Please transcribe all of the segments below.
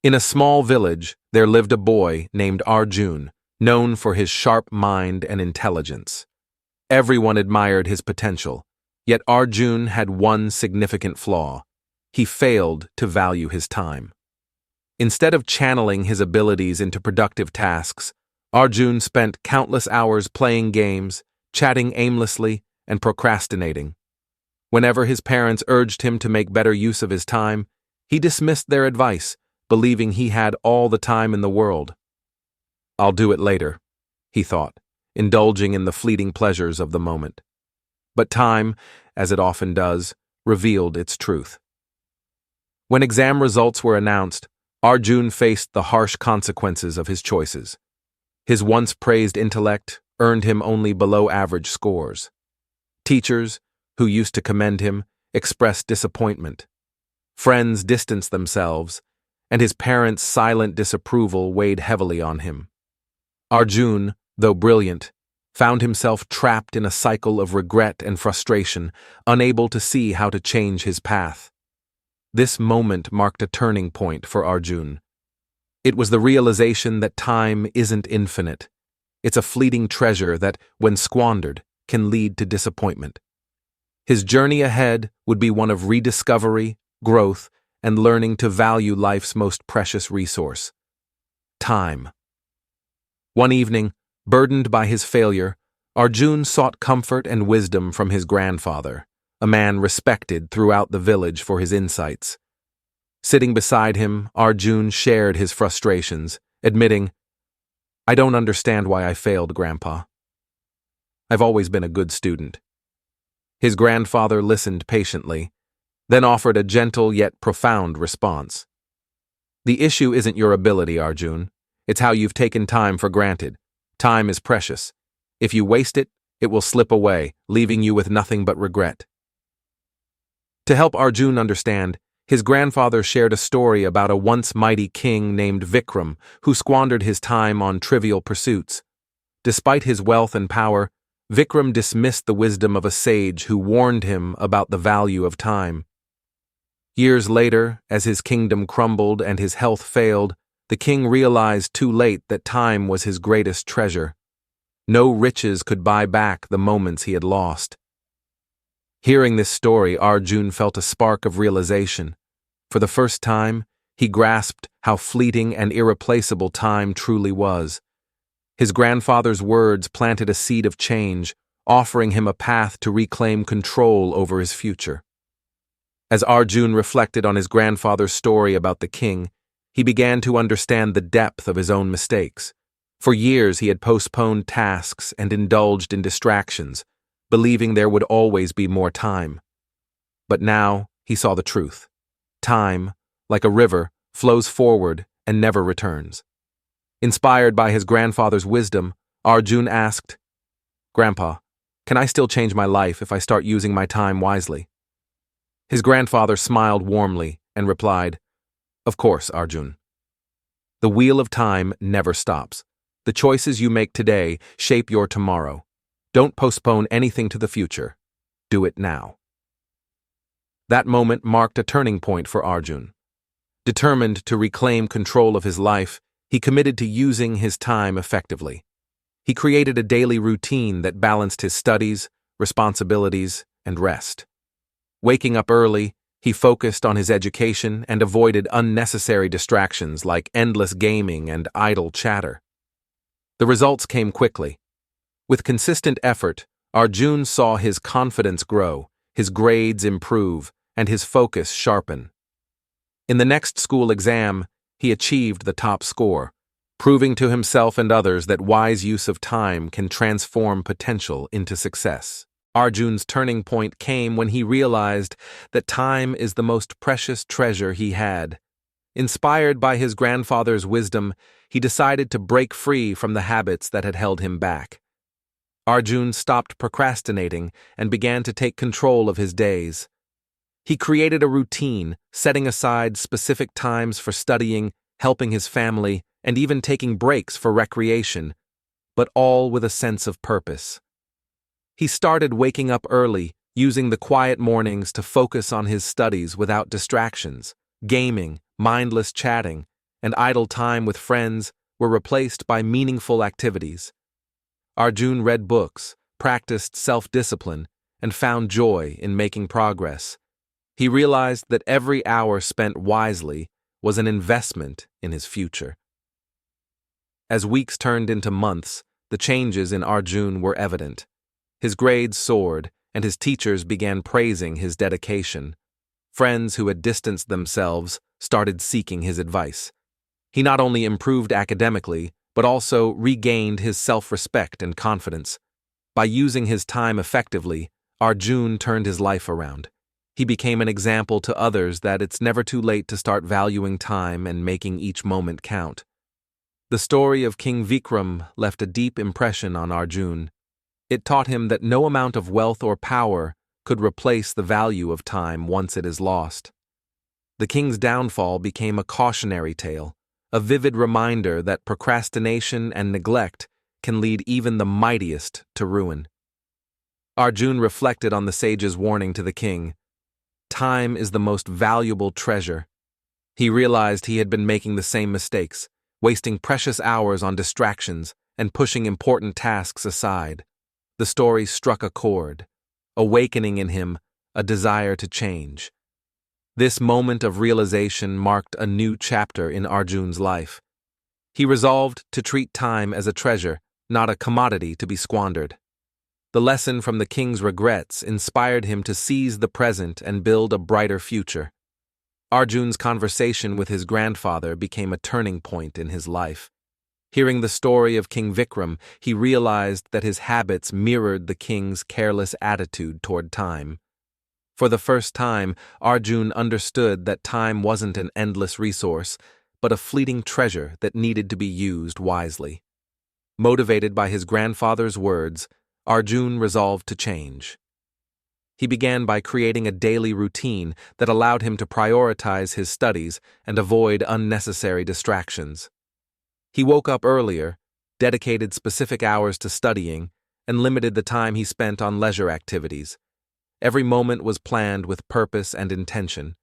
In a small village, there lived a boy named Arjun, known for his sharp mind and intelligence. Everyone admired his potential, yet Arjun had one significant flaw. He failed to value his time. Instead of channeling his abilities into productive tasks, Arjun spent countless hours playing games, chatting aimlessly, and procrastinating. Whenever his parents urged him to make better use of his time, he dismissed their advice, believing he had all the time in the world. "I'll do it later," he thought, indulging in the fleeting pleasures of the moment. But time, as it often does, revealed its truth. When exam results were announced, Arjun faced the harsh consequences of his choices. His once praised intellect earned him only below-average scores. Teachers, who used to commend him, expressed disappointment. Friends distanced themselves, and his parents' silent disapproval weighed heavily on him. Arjun, though brilliant, found himself trapped in a cycle of regret and frustration, unable to see how to change his path. This moment marked a turning point for Arjun. It was the realization that time isn't infinite. It's a fleeting treasure that, when squandered, can lead to disappointment. His journey ahead would be one of rediscovery, growth, and learning to value life's most precious resource: time. One evening, burdened by his failure, Arjun sought comfort and wisdom from his grandfather, a man respected throughout the village for his insights. Sitting beside him, Arjun shared his frustrations, admitting, "I don't understand why I failed, Grandpa. I've always been a good student." His grandfather listened patiently, then offered a gentle yet profound response. "The issue isn't your ability, Arjun. It's how you've taken time for granted. Time is precious. If you waste it, it will slip away, leaving you with nothing but regret." To help Arjun understand, his grandfather shared a story about a once mighty king named Vikram who squandered his time on trivial pursuits. Despite his wealth and power, Vikram dismissed the wisdom of a sage who warned him about the value of time. Years later, as his kingdom crumbled and his health failed, the king realized too late that time was his greatest treasure. No riches could buy back the moments he had lost. Hearing this story, Arjun felt a spark of realization. For the first time, he grasped how fleeting and irreplaceable time truly was. His grandfather's words planted a seed of change, offering him a path to reclaim control over his future. As Arjun reflected on his grandfather's story about the king, he began to understand the depth of his own mistakes. For years he had postponed tasks and indulged in distractions, believing there would always be more time. But now he saw the truth. Time, like a river, flows forward and never returns. Inspired by his grandfather's wisdom, Arjun asked, "Grandpa, can I still change my life if I start using my time wisely?" His grandfather smiled warmly and replied, "Of course, Arjun. The wheel of time never stops. The choices you make today shape your tomorrow. Don't postpone anything to the future. Do it now." That moment marked a turning point for Arjun. Determined to reclaim control of his life, he committed to using his time effectively. He created a daily routine that balanced his studies, responsibilities, and rest. Waking up early, he focused on his education and avoided unnecessary distractions like endless gaming and idle chatter. The results came quickly. With consistent effort, Arjun saw his confidence grow, his grades improve, and his focus sharpen. In the next school exam, he achieved the top score, proving to himself and others that wise use of time can transform potential into success. Arjun's turning point came when he realized that time is the most precious treasure he had. Inspired by his grandfather's wisdom, he decided to break free from the habits that had held him back. Arjun stopped procrastinating and began to take control of his days. He created a routine, setting aside specific times for studying, helping his family, and even taking breaks for recreation, but all with a sense of purpose. He started waking up early, using the quiet mornings to focus on his studies without distractions, gaming, mindless chatting, and idle time with friends were replaced by meaningful activities. Arjun read books, practiced self-discipline, and found joy in making progress. He realized that every hour spent wisely was an investment in his future. As weeks turned into months, the changes in Arjun were evident. His grades soared, and his teachers began praising his dedication. Friends who had distanced themselves started seeking his advice. He not only improved academically, but also regained his self-respect and confidence. By using his time effectively, Arjun turned his life around. He became an example to others that it's never too late to start valuing time and making each moment count. The story of King Vikram left a deep impression on Arjun. It taught him that no amount of wealth or power could replace the value of time once it is lost. The king's downfall became a cautionary tale, a vivid reminder that procrastination and neglect can lead even the mightiest to ruin. Arjun reflected on the sage's warning to the king. Time is the most valuable treasure. He realized he had been making the same mistakes, wasting precious hours on distractions and pushing important tasks aside. The story struck a chord, awakening in him a desire to change. This moment of realization marked a new chapter in Arjun's life. He resolved to treat time as a treasure, not a commodity to be squandered. The lesson from the king's regrets inspired him to seize the present and build a brighter future. Arjun's conversation with his grandfather became a turning point in his life. Hearing the story of King Vikram, he realized that his habits mirrored the king's careless attitude toward time. For the first time, Arjun understood that time wasn't an endless resource, but a fleeting treasure that needed to be used wisely. Motivated by his grandfather's words, Arjun resolved to change. He began by creating a daily routine that allowed him to prioritize his studies and avoid unnecessary distractions. He woke up earlier, dedicated specific hours to studying, and limited the time he spent on leisure activities. Every moment was planned with purpose and intention.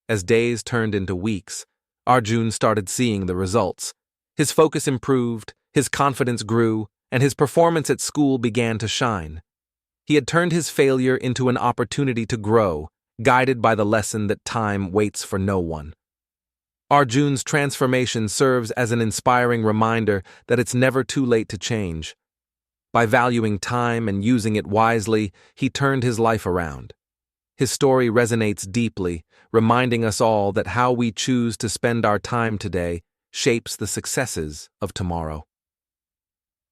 As days turned into weeks, Arjun started seeing the results. His focus improved, his confidence grew, and his performance at school began to shine. He had turned his failure into an opportunity to grow, guided by the lesson that time waits for no one. Arjun's transformation serves as an inspiring reminder that it's never too late to change. By valuing time and using it wisely, he turned his life around. His story resonates deeply, reminding us all that how we choose to spend our time today shapes the successes of tomorrow.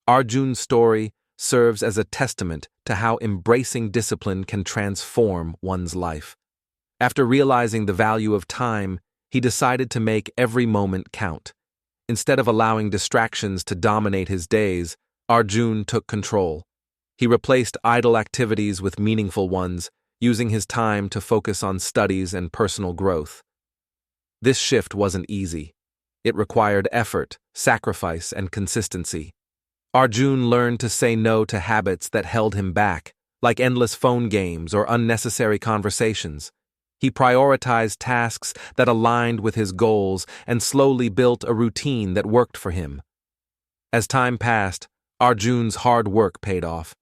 Arjun's story serves as a testament to how embracing discipline can transform one's life. After realizing the value of time, he decided to make every moment count. Instead of allowing distractions to dominate his days, Arjun took control. He replaced idle activities with meaningful ones, using his time to focus on studies and personal growth. This shift wasn't easy. It required effort, sacrifice, and consistency. Arjun learned to say no to habits that held him back, like endless phone games or unnecessary conversations. He prioritized tasks that aligned with his goals and slowly built a routine that worked for him. As time passed, Arjun's hard work paid off.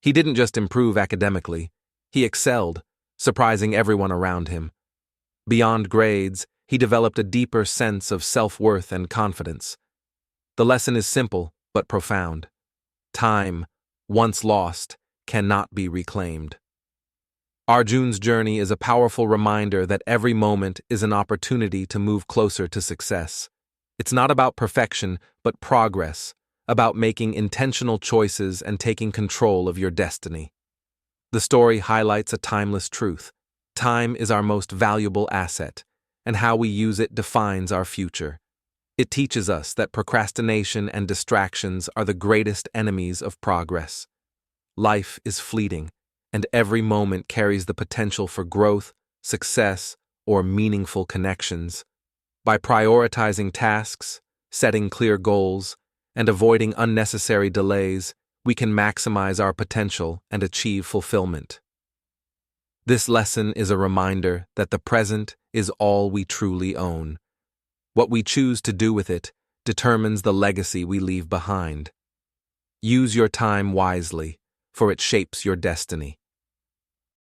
He didn't just improve academically, he excelled, surprising everyone around him. Beyond grades, he developed a deeper sense of self-worth and confidence. The lesson is simple but profound. Time, once lost, cannot be reclaimed. Arjun's journey is a powerful reminder that every moment is an opportunity to move closer to success. It's not about perfection, but progress, about making intentional choices and taking control of your destiny. The story highlights a timeless truth. Time is our most valuable asset, and how we use it defines our future. It teaches us that procrastination and distractions are the greatest enemies of progress. Life is fleeting, and every moment carries the potential for growth, success, or meaningful connections. By prioritizing tasks, setting clear goals, and avoiding unnecessary delays, we can maximize our potential and achieve fulfillment. This lesson is a reminder that the present is all we truly own. What we choose to do with it determines the legacy we leave behind. Use your time wisely, for it shapes your destiny.